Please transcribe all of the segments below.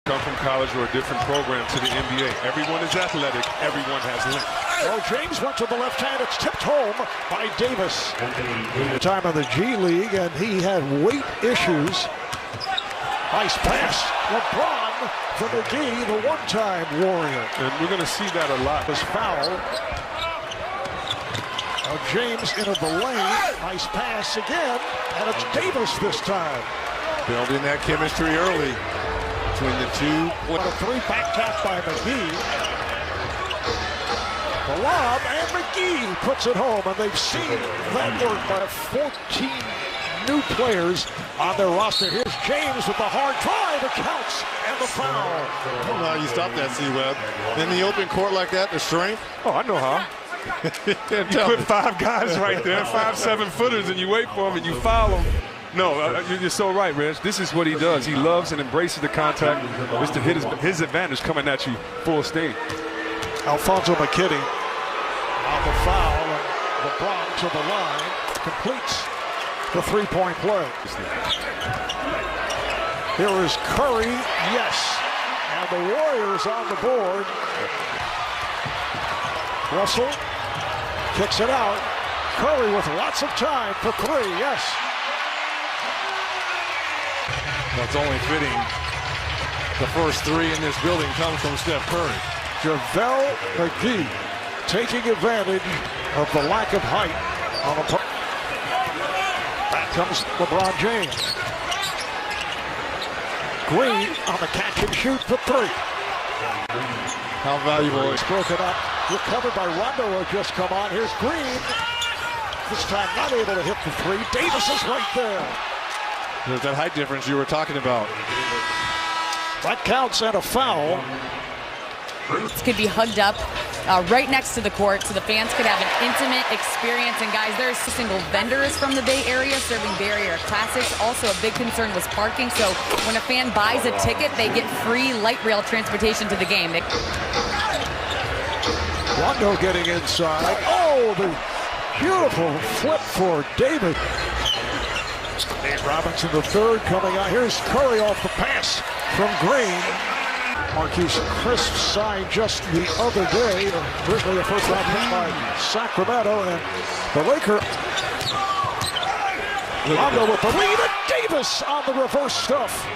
Come from college or a different program to the NBA. Everyone is athletic. Everyone has length. Well, James went to the left hand. It's tipped home by Davis. Time in the G League, and he had weight issues. Nice pass. LeBron for McGee, the one-time warrior. And we're going to see that a lot. This foul. James into the lane. Nice pass again, and it's Davis this time. Building that chemistry early between the two. What a three back tap by McGee. The lob, and McGee puts it home, and they've seen that work by 14 new players on their roster. Here's James with the hard drive. It counts, and the foul. I don't know how you stop that, C-Web. In the open court like that, the strength. Oh, I know how. You put 5 guys right there, 5 7-footers, and you wait for them and you foul them. No, you're so right, Reg. This is what he does. He loves and embraces the contact. It's to hit his advantage coming at you full steam. Alfonso McKinney on the foul, and LeBron to the line, completes the three-point play. Here is Curry, yes, and the Warriors on the board. Russell kicks it out. Curry with lots of time for 3, yes. That's only fitting. The first 3 in this building comes from Steph Curry. JaVale McGee taking advantage of the lack of height on the play. Back comes LeBron James. Green on the catch and shoot for 3. How valuable is broken up. Recovered by Rondo, who just come on. Here's Green. This time not able to hit the 3. Davis is right there. There's that height difference you were talking about. That counts, and a foul. This could be hugged up right next to the court so the fans could have an intimate experience. And guys, there's single vendors from the Bay Area serving Bay Area classics. Also, a big concern was parking. So when a fan buys a ticket, they get free light rail transportation to the game. Rondo getting inside. Oh, the beautiful flip for David. Dave Robinson, the third, coming out. Here's Curry off the pass from Green. Marquise Crisp signed just the other day. Originally a first-round pick by Sacramento, and the Lakers. Rondo with the lead, and Davis on the reverse stuff.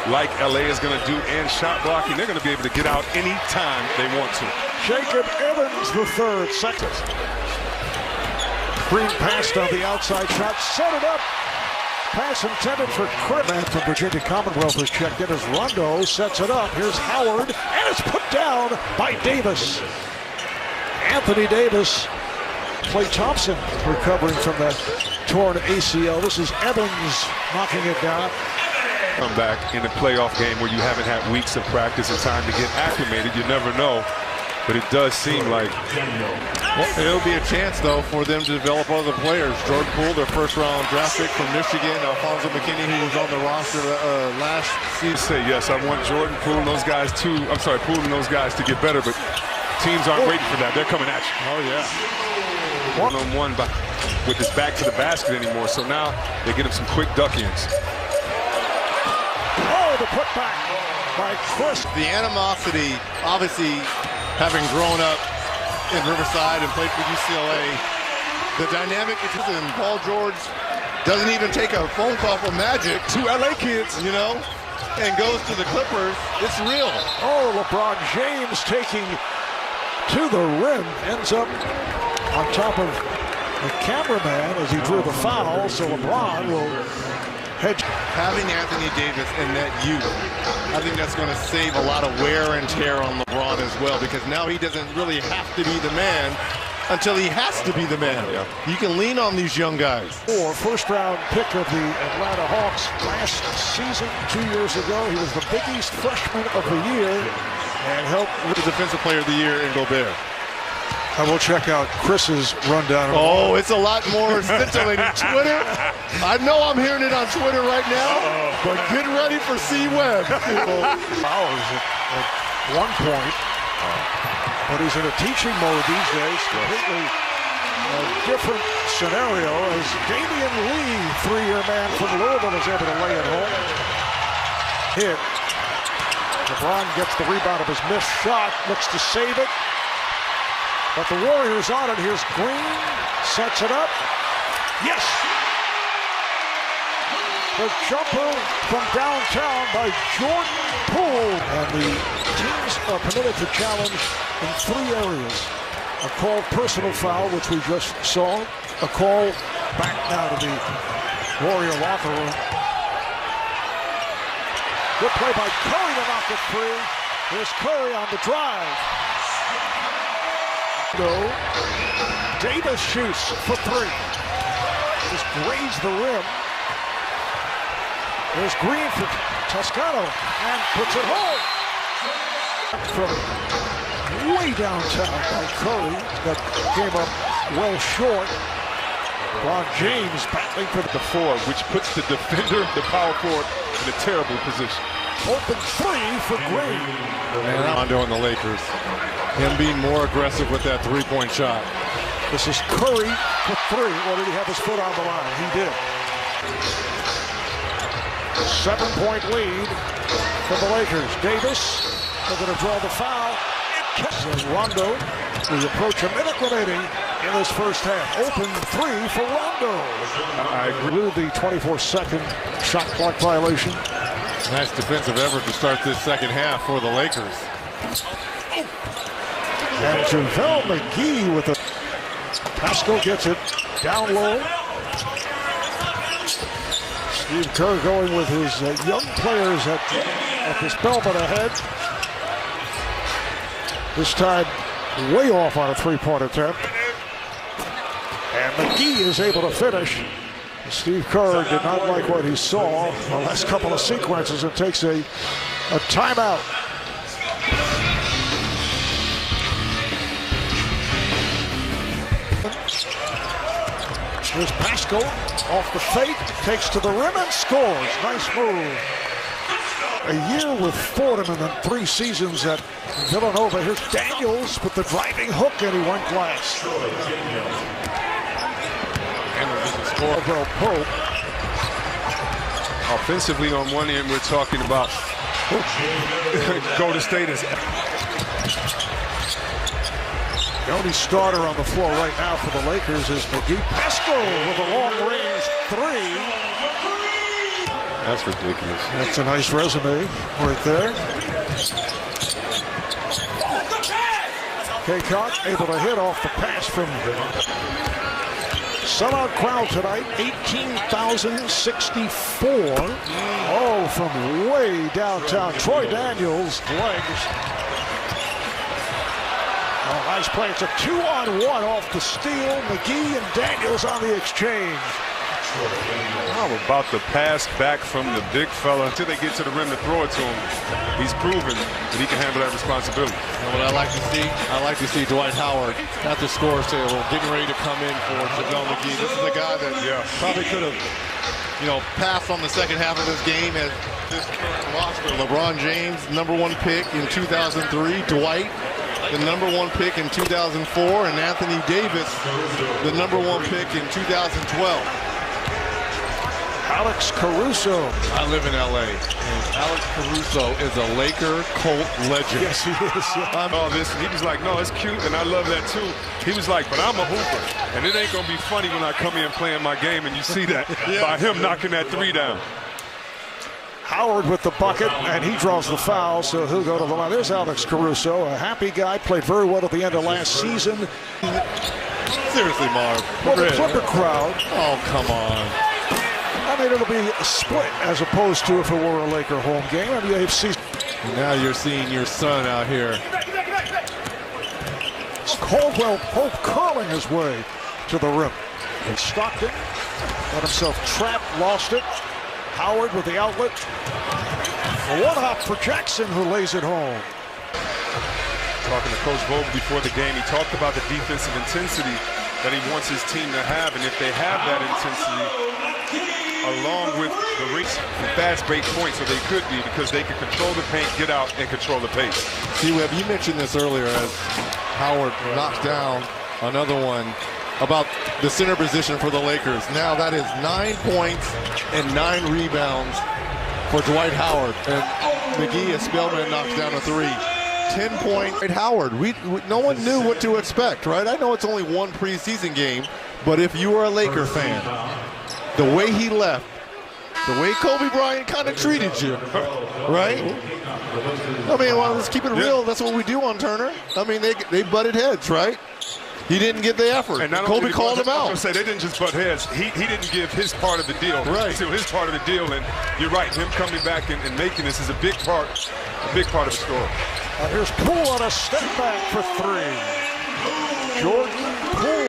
Like LA is going to do in shot blocking, they're going to be able to get out anytime they want to. Jacob Evans, the third, second. Green passed on the outside shot, set it up. Pass intended for Chris. Man from Virginia Commonwealth has checked in as Rondo sets it up. Here's Howard, and it's put down by Davis. Anthony Davis. Klay Thompson recovering from that torn ACL. This is Evans knocking it down. Come back in the playoff game where you haven't had weeks of practice and time to get acclimated. You never know. But it does seem like it'll be a chance, though, for them to develop other players. Jordan Poole, their first-round draft pick from Michigan. Alfonso McKinney, who was on the roster last season. Say yes, I want Jordan Poole and those guys to. Poole and those guys to get better, but teams aren't waiting for that. They're coming at you. Oh yeah. One-on-one with his back to the basket anymore. So now they get him some quick duck-ins. Oh, the putback by Chris. The animosity, obviously, having grown up in Riverside and played for UCLA, the dynamic is in Paul George doesn't even take a phone call from Magic to LA kids, you know, and goes to the Clippers. It's real. Oh, LeBron James taking to the rim, ends up on top of the cameraman as he drew the foul, so LeBron will hedge. Having Anthony Davis in that youth, I think that's going to save a lot of wear and tear on LeBron as well, because now he doesn't really have to be the man until he has to be the man. Yeah. You can lean on these young guys. First-round pick of the Atlanta Hawks last season, 2 years ago. He was the Big East Freshman of the Year and helped with the Defensive Player of the Year in Gobert. I will check out Chris's rundown. Oh, it's a lot more scintillating. Twitter. I know I'm hearing it on Twitter right now, but get ready for C-Web. Fouls at one point, but he's in a teaching mode these days. Completely different scenario as Damian Lee, 3-year man from Louisville, is able to lay it home. Hit. LeBron gets the rebound of his missed shot, looks to save it. But the Warriors on it. Here's Green, sets it up. Yes! The jumper from downtown by Jordan Poole. And the teams are permitted to challenge in 3 areas. A called personal foul, which we just saw. A call back now to the Warrior locker room. Good play by Curry to knock it free. Here's Curry on the drive. Davis shoots for 3. Just grazed the rim. There's Green for Toscano and puts it home. From way downtown by Curry. That came up well short. LeBron James battling for the 4, which puts the defender, the power forward, in a terrible position. Open 3 for Green. And Rondo and the Lakers. Him being more aggressive with that 3-point shot. This is Curry for 3. Or did he have his foot on the line? He did. 7-point lead for the Lakers. Davis, they're going to draw the foul. And Rondo, we approach a minute remaining in this first half. Open 3 for Rondo. I agree with the 24-second shot clock violation. Nice defensive effort to start this second half for the Lakers. And JaVale McGee with a... Pascal gets it down low. Steve Kerr going with his young players at this Belmont ahead. This time way off on a 3-point attempt. And McGee is able to finish. Steve Kerr did not like what he saw the last couple of sequences and takes a timeout. Here's Pascal off the fake, takes to the rim and scores. Nice move. A year with Fordham and then 3 seasons at Villanova. Here's Daniels with the driving hook, and he went glass. Caldwell Pope. Offensively, on one end, we're talking about Golden State is the only starter on the floor right now for the Lakers is McGee. Pascal with a long-range 3. That's ridiculous. That's a nice resume right there. Kaycock able to hit off the pass from sellout crowd tonight, 18,064. Oh, from way downtown. Troy Daniels' legs. Oh, nice play. It's a 2-on-1 off the steal. McGee and Daniels on the exchange. How about the pass back from the big fella until they get to the rim to throw it to him? He's proven that he can handle that responsibility. And what I like to see Dwight Howard at the scores table, getting ready to come in for JaVale McGee. This is a guy that probably could have, passed on the second half of this game as this current roster. LeBron James, #1 pick in 2003. Dwight, the #1 pick in 2004, and Anthony Davis, the #1 pick in 2012. Alex Caruso. I live in LA, and Alex Caruso is a Laker Colt legend. Yes, he is. He was like, no, it's cute, and I love that too. He was like, but I'm a hooper, and it ain't gonna be funny when I come in playing my game, and you see that by him knocking that 3 down. Howard with the bucket, and he draws the foul, so he'll go to the line. There's Alex Caruso, a happy guy, played very well at the end of last season. Seriously, Marv. Well, the Clipper crowd. Oh, come on. I mean, it'll be a split as opposed to if it were a Laker home game. I mean, they've seen. Now you're seeing your son out here. Caldwell Pope curling his way to the rim. And Stockton got himself trapped, lost it. Howard with the outlet. A one-hop for Jackson, who lays it home. Talking to Coach Vogel before the game, he talked about the defensive intensity that he wants his team to have, and if they have that intensity, along with the race and fast break points, so they could be, because they can control the paint, get out, and control the pace. See, Webb, you mentioned this earlier as Howard knocks down another one about the center position for the Lakers. Now that is 9 points and 9 rebounds for Dwight Howard. And McGee, as Spellman knocks down a 3. 10-point Howard. No one knew what to expect, right? I know it's only one preseason game, but if you are a Laker fan, the way he left, the way Kobe Bryant kind of treated you, right? I mean, well, let's keep it real. That's what we do on Turner. I mean, they butted heads, right? He didn't get the effort. And Kobe called him out. I was say they didn't just butt heads. He didn't give his part of the deal. Right. So his part of the deal, and you're right. Him coming back and making this is a big part of the story. Here's Poole on a step back for 3. Jordan Poole.